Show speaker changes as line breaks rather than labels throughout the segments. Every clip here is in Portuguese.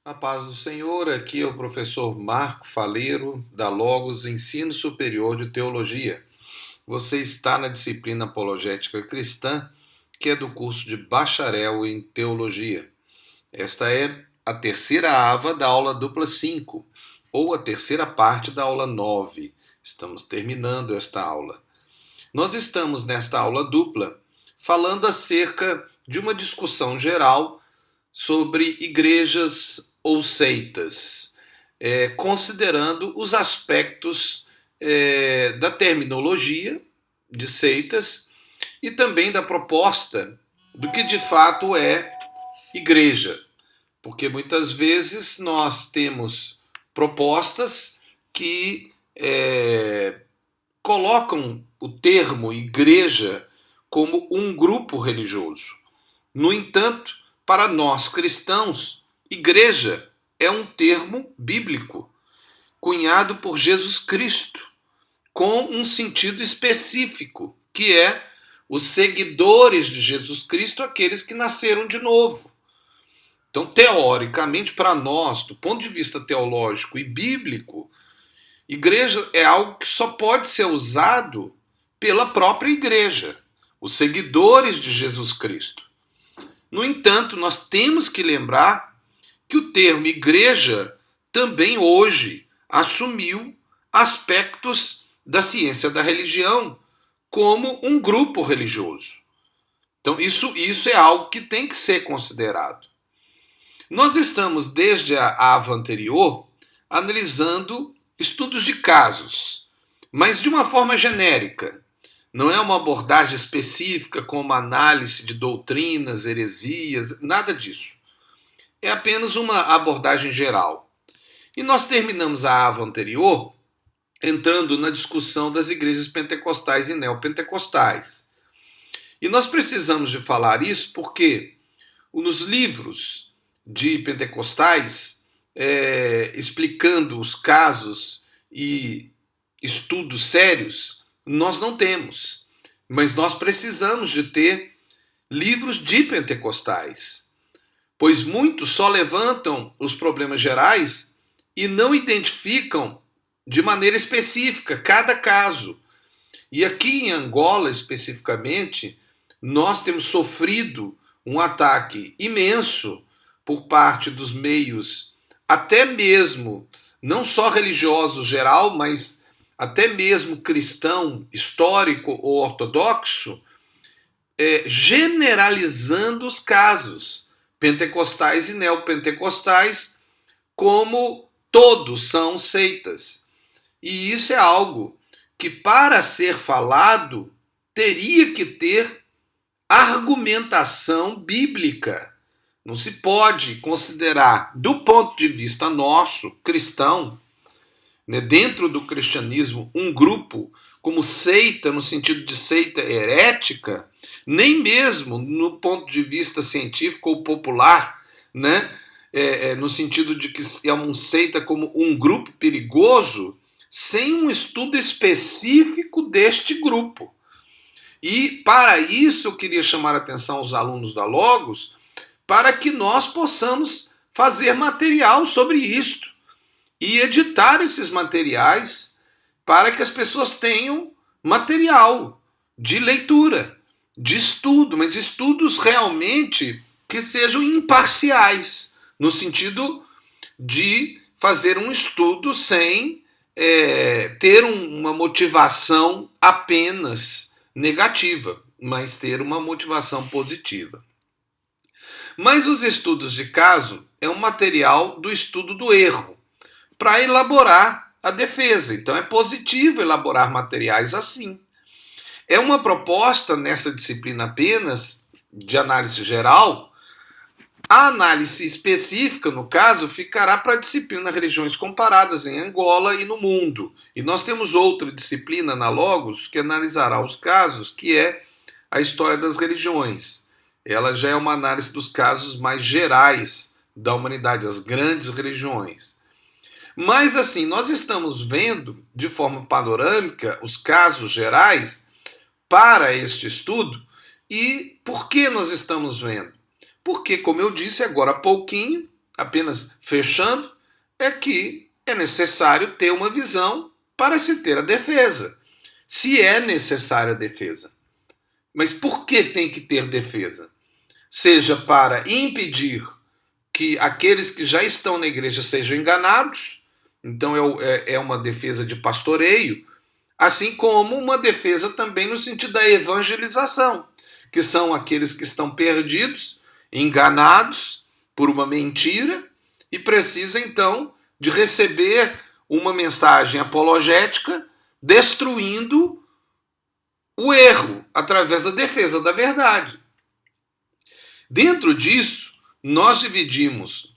A paz do Senhor, aqui é o professor Marco Faleiro, da Logos Ensino Superior de Teologia. Você está na disciplina Apologética Cristã, que é do curso de Bacharel em Teologia. Esta é a terceira ava da aula dupla 5, ou a terceira parte da aula 9. Estamos terminando esta aula. Nós estamos nesta aula dupla falando acerca de uma discussão geral sobre igrejas ou seitas, considerando os aspectos da terminologia de seitas e também da proposta do que de fato é igreja. Porque muitas vezes nós temos propostas que colocam o termo igreja como um grupo religioso. No entanto, para nós cristãos, igreja é um termo bíblico, cunhado por Jesus Cristo, com um sentido específico, que é os seguidores de Jesus Cristo, aqueles que nasceram de novo. Então, teoricamente, para nós, do ponto de vista teológico e bíblico, igreja é algo que só pode ser usado pela própria igreja, os seguidores de Jesus Cristo. No entanto, nós temos que lembrar que o termo igreja também hoje assumiu aspectos da ciência da religião como um grupo religioso. Então, isso é algo que tem que ser considerado. Nós estamos, desde a ava anterior, analisando estudos de casos, mas de uma forma genérica. Não é uma abordagem específica como análise de doutrinas, heresias, nada disso. É apenas uma abordagem geral. E nós terminamos a ava anterior entrando na discussão das igrejas pentecostais e neopentecostais. E nós precisamos de falar isso porque nos livros de pentecostais, explicando os casos e estudos sérios, nós não temos. Mas nós precisamos de ter livros de pentecostais, pois muitos só levantam os problemas gerais e não identificam de maneira específica cada caso. E aqui em Angola, especificamente, nós temos sofrido um ataque imenso por parte dos meios, até mesmo, não só religioso geral, mas até mesmo cristão, histórico ou ortodoxo, generalizando os casos pentecostais e neopentecostais como todos são seitas. E isso é algo que, para ser falado, teria que ter argumentação bíblica. Não se pode considerar, do ponto de vista nosso, cristão, dentro do cristianismo, um grupo como seita, no sentido de seita herética, nem mesmo no ponto de vista científico ou popular, no sentido de que é uma seita como um grupo perigoso, sem um estudo específico deste grupo. E para isso eu queria chamar a atenção aos alunos da Logos, para que nós possamos fazer material sobre isto e editar esses materiais para que as pessoas tenham material de leitura, de estudo, mas estudos realmente que sejam imparciais, no sentido de fazer um estudo sem ter uma motivação apenas negativa, mas ter uma motivação positiva. Mas os estudos de caso é um material do estudo do erro, para elaborar a defesa. Então é positivo elaborar materiais assim. É uma proposta nessa disciplina apenas de análise geral. A análise específica, no caso, ficará para a disciplina Religiões Comparadas em Angola e no mundo. E nós temos outra disciplina na Logos que analisará os casos, que é a história das religiões. Ela já é uma análise dos casos mais gerais da humanidade, as grandes religiões. Mas assim, nós estamos vendo de forma panorâmica os casos gerais para este estudo. E por que nós estamos vendo? Porque, como eu disse agora há pouquinho, apenas fechando, é que é necessário ter uma visão para se ter a defesa. Se é necessária a defesa. Mas por que tem que ter defesa? Seja para impedir que aqueles que já estão na igreja sejam enganados, então é uma defesa de pastoreio, assim como uma defesa também no sentido da evangelização, que são aqueles que estão perdidos, enganados por uma mentira e precisam então de receber uma mensagem apologética destruindo o erro através da defesa da verdade. Dentro disso, nós dividimos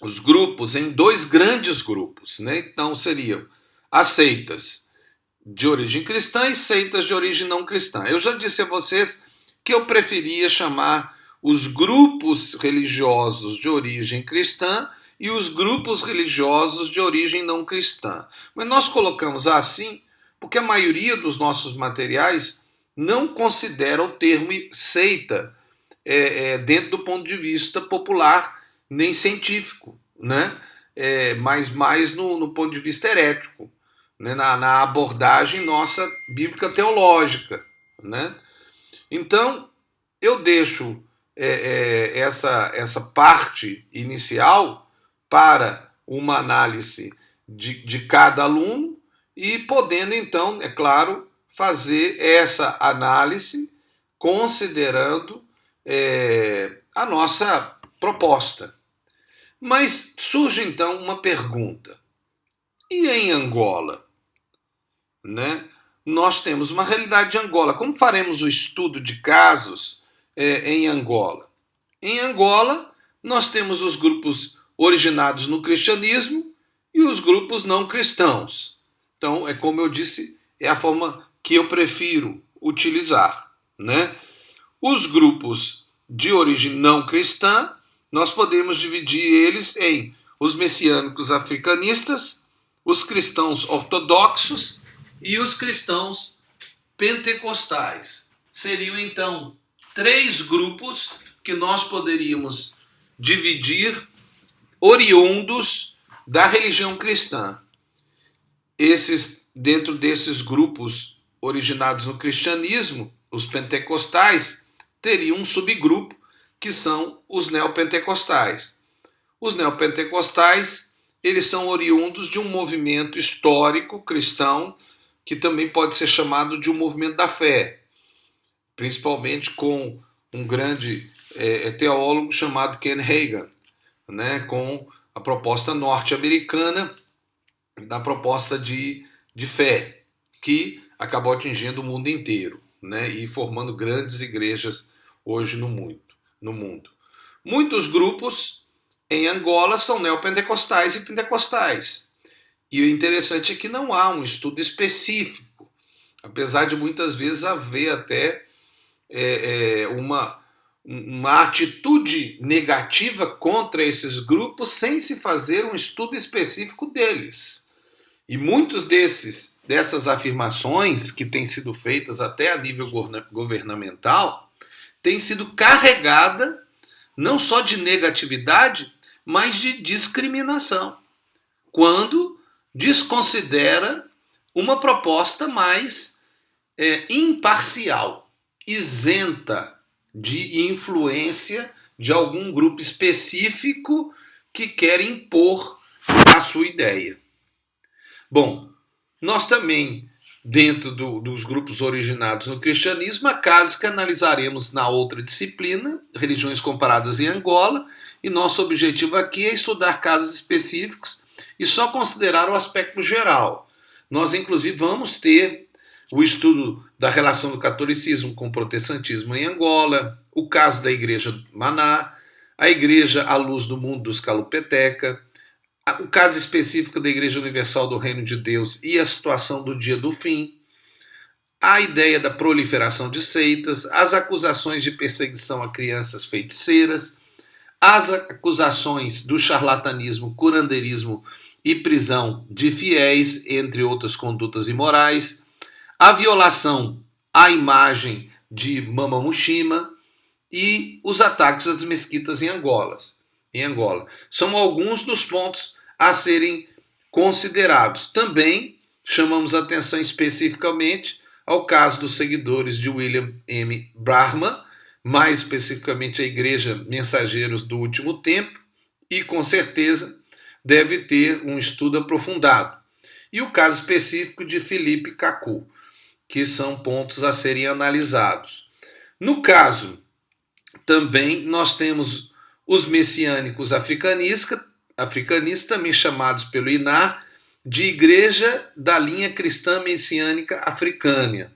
os grupos em dois grandes grupos, né? Então seriam as seitas de origem cristã e seitas de origem não cristã. Eu já disse a vocês que eu preferia chamar os grupos religiosos de origem cristã e os grupos religiosos de origem não cristã. Mas nós colocamos assim porque a maioria dos nossos materiais não considera o termo seita dentro do ponto de vista popular nem científico, né? Mas mais no ponto de vista herético, né? na abordagem nossa bíblica teológica, né? Então, eu deixo essa parte inicial para uma análise de cada aluno e podendo, então, é claro, fazer essa análise considerando a nossa proposta. Mas surge, então, uma pergunta. E em Angola? Né? Nós temos uma realidade de Angola. Como faremos o estudo de casos em Angola? Em Angola, nós temos os grupos originados no cristianismo e os grupos não cristãos. Então, como eu disse, é a forma que eu prefiro utilizar, né? Os grupos de origem não cristã, nós podemos dividir eles em os messiânicos africanistas, os cristãos ortodoxos e os cristãos pentecostais. Seriam, então, 3 grupos que nós poderíamos dividir oriundos da religião cristã. Dentro desses grupos originados no cristianismo, os pentecostais teriam um subgrupo que são os neopentecostais. Os neopentecostais, eles são oriundos de um movimento histórico cristão que também pode ser chamado de um movimento da fé, principalmente com um grande teólogo chamado Ken Hagin, né, com a proposta norte-americana da proposta de fé, que acabou atingindo o mundo inteiro, né, e formando grandes igrejas hoje no mundo. Muitos grupos em Angola são neopentecostais e pentecostais. E o interessante é que não há um estudo específico, apesar de muitas vezes haver até uma atitude negativa contra esses grupos sem se fazer um estudo específico deles. E muitos dessas afirmações que têm sido feitas até a nível governamental têm sido carregadas não só de negatividade, mas de discriminação, quando desconsidera uma proposta mais imparcial, isenta de influência de algum grupo específico que quer impor a sua ideia. Bom, nós também, dentro dos grupos originados no cristianismo, há casos que analisaremos na outra disciplina, Religiões Comparadas em Angola, e nosso objetivo aqui é estudar casos específicos e só considerar o aspecto geral. Nós, inclusive, vamos ter o estudo da relação do catolicismo com o protestantismo em Angola, o caso da Igreja Maná, a Igreja à Luz do Mundo dos Calupeteca, o caso específico da Igreja Universal do Reino de Deus e a situação do dia do fim, a ideia da proliferação de seitas, as acusações de perseguição a crianças feiticeiras, as acusações do charlatanismo, curandeirismo e prisão de fiéis, entre outras condutas imorais, a violação à imagem de Mama Mushima e os ataques às mesquitas em Angola. em Angola. São alguns dos pontos a serem considerados. Também chamamos atenção especificamente ao caso dos seguidores de William M. Branham, mais especificamente a Igreja Mensageiros do Último Tempo, e com certeza deve ter um estudo aprofundado. E o caso específico de Philippe Kaku, que são pontos a serem analisados. No caso, também nós temos os messiânicos africanistas, também chamados pelo INAR, de Igreja da Linha Cristã Messiânica Africana.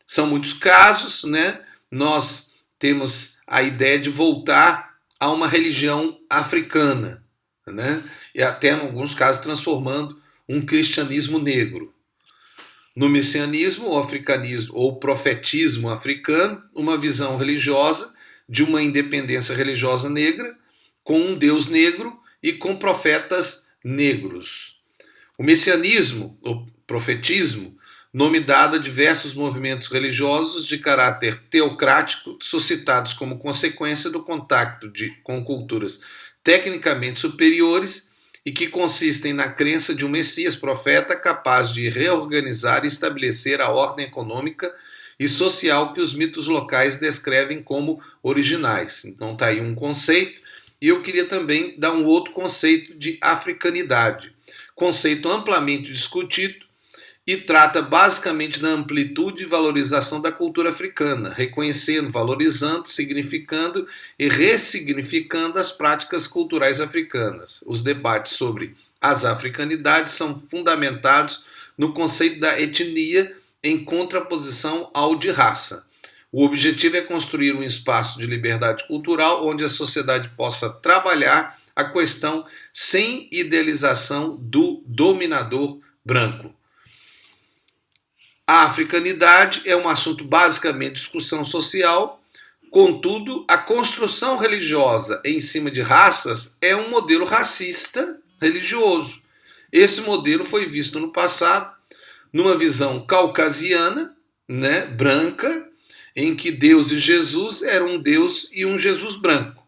São muitos casos, né? Nós temos a ideia de voltar a uma religião africana, né? E até, em alguns casos, transformando um cristianismo negro. No messianismo, o africanismo ou profetismo africano, uma visão religiosa de uma independência religiosa negra, com um Deus negro e com profetas negros. O messianismo, o profetismo, nome dado a diversos movimentos religiosos de caráter teocrático, suscitados como consequência do contato com culturas tecnicamente superiores e que consistem na crença de um Messias profeta capaz de reorganizar e estabelecer a ordem econômica e social que os mitos locais descrevem como originais. Então está aí um conceito, e eu queria também dar um outro conceito de africanidade, conceito amplamente discutido e trata basicamente da amplitude e valorização da cultura africana, reconhecendo, valorizando, significando e ressignificando as práticas culturais africanas. Os debates sobre as africanidades são fundamentados no conceito da etnia em contraposição ao de raça. O objetivo é construir um espaço de liberdade cultural onde a sociedade possa trabalhar a questão sem idealização do dominador branco. A africanidade é um assunto basicamente de discussão social, contudo, a construção religiosa em cima de raças é um modelo racista religioso. Esse modelo foi visto no passado numa visão caucasiana, né, branca, em que Deus e Jesus eram um Deus e um Jesus branco.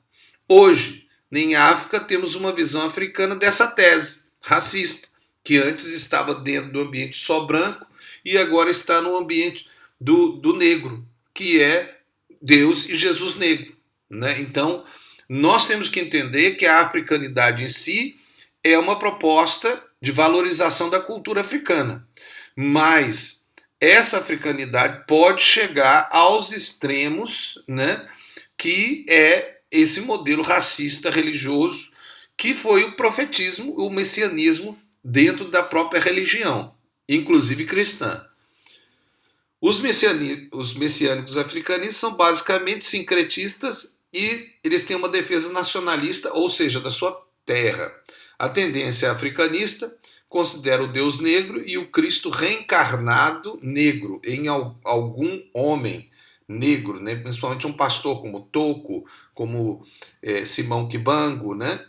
Hoje, em África, temos uma visão africana dessa tese racista, que antes estava dentro do ambiente só branco e agora está no ambiente do negro, que é Deus e Jesus negro, né? Então, nós temos que entender que a africanidade em si é uma proposta de valorização da cultura africana, mas essa africanidade pode chegar aos extremos, né, que é esse modelo racista religioso que foi o profetismo, o messianismo dentro da própria religião, inclusive cristã. Os messiânicos africanistas são basicamente sincretistas e eles têm uma defesa nacionalista, ou seja, da sua terra. A tendência africanista considera o Deus negro e o Cristo reencarnado negro em algum homem negro, né? Principalmente um pastor como Toko, como Simão Kibango, né?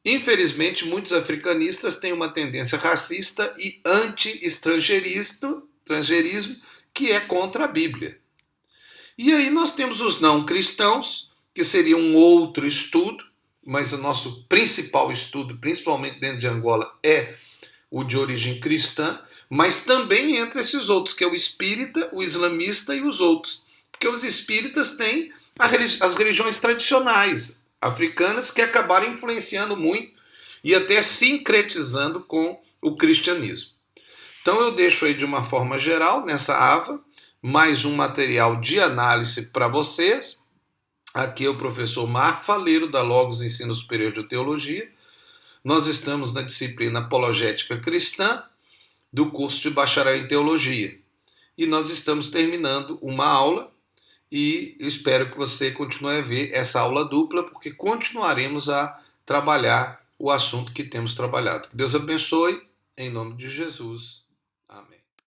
Infelizmente, muitos africanistas têm uma tendência racista e anti-estrangeirismo, que é contra a Bíblia. E aí nós temos os não cristãos, que seria um outro estudo, mas o nosso principal estudo, principalmente dentro de Angola, é o de origem cristã, mas também entre esses outros, que é o espírita, o islamista e os outros. Porque os espíritas têm as religiões tradicionais africanas que acabaram influenciando muito e até sincretizando com o cristianismo. Então eu deixo aí de uma forma geral, nessa AVA, mais um material de análise para vocês. Aqui é o professor Marco Faleiro, da Logos Ensino Superior de Teologia. Nós estamos na disciplina Apologética Cristã, do curso de Bacharel em Teologia. E nós estamos terminando uma aula e eu espero que você continue a ver essa aula dupla, porque continuaremos a trabalhar o assunto que temos trabalhado. Que Deus abençoe, em nome de Jesus.